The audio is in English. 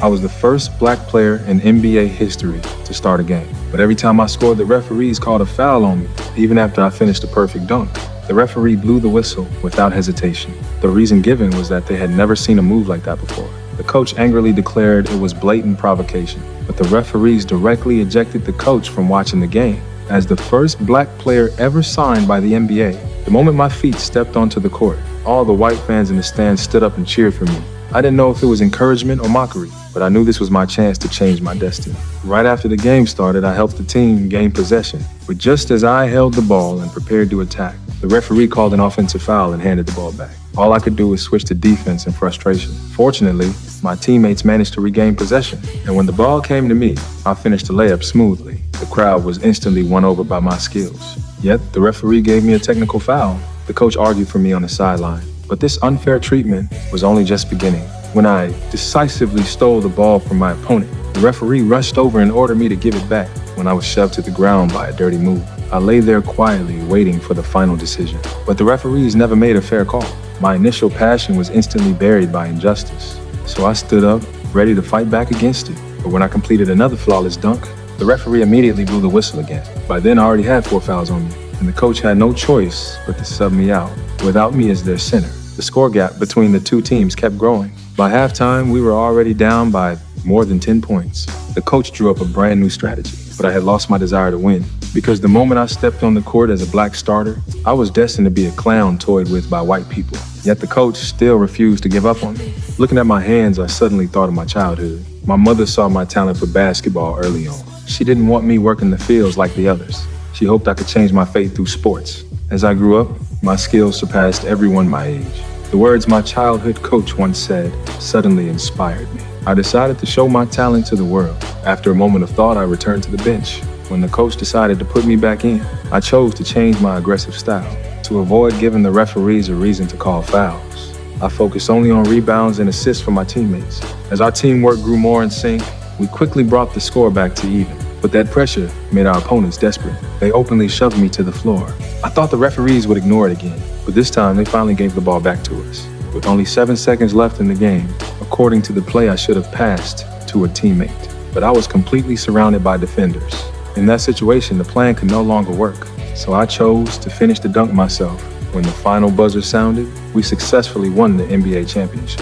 I was the first black player in NBA history to start a game. But every time I scored, the referees called a foul on me, even after I finished a perfect dunk. The referee blew the whistle without hesitation. The reason given was that they had never seen a move like that before. The coach angrily declared it was blatant provocation, but the referees directly ejected the coach from watching the game. As the first black player ever signed by the NBA, the moment my feet stepped onto the court, all the white fans in the stands stood up and cheered for me. I didn't know if it was encouragement or mockery, but I knew this was my chance to change my destiny. Right after the game started, I helped the team gain possession. But just as I held the ball and prepared to attack, the referee called an offensive foul and handed the ball back. All I could do was switch to defense in frustration. Fortunately, my teammates managed to regain possession, and when the ball came to me, I finished the layup smoothly. The crowd was instantly won over by my skills. Yet, the referee gave me a technical foul. The coach argued for me on the sideline. But this unfair treatment was only just beginning. When I decisively stole the ball from my opponent, the referee rushed over and ordered me to give it back when I was shoved to the ground by a dirty move. I lay there quietly waiting for the final decision. But the referees never made a fair call. My initial passion was instantly buried by injustice. So I stood up, ready to fight back against it. But when I completed another flawless dunk, the referee immediately blew the whistle again. By then I already had 4 fouls on me, and the coach had no choice but to sub me out, without me as their center. The score gap between the two teams kept growing. By halftime, we were already down by more than 10 points. The coach drew up a brand new strategy, but I had lost my desire to win. Because the moment I stepped on the court as a black starter, I was destined to be a clown toyed with by white people. Yet the coach still refused to give up on me. Looking at my hands, I suddenly thought of my childhood. My mother saw my talent for basketball early on. She didn't want me working the fields like the others. She hoped I could change my fate through sports. As I grew up, my skills surpassed everyone my age. The words my childhood coach once said suddenly inspired me. I decided to show my talent to the world. After a moment of thought, I returned to the bench. When the coach decided to put me back in, I chose to change my aggressive style. To avoid giving the referees a reason to call fouls, I focused only on rebounds and assists for my teammates. As our teamwork grew more in sync, we quickly brought the score back to even. But that pressure made our opponents desperate. They openly shoved me to the floor. I thought the referees would ignore it again, but this time they finally gave the ball back to us. With only 7 seconds left in the game, according to the play, I should have passed to a teammate. But I was completely surrounded by defenders. In that situation, the plan could no longer work. So I chose to finish the dunk myself. When the final buzzer sounded, we successfully won the NBA championship.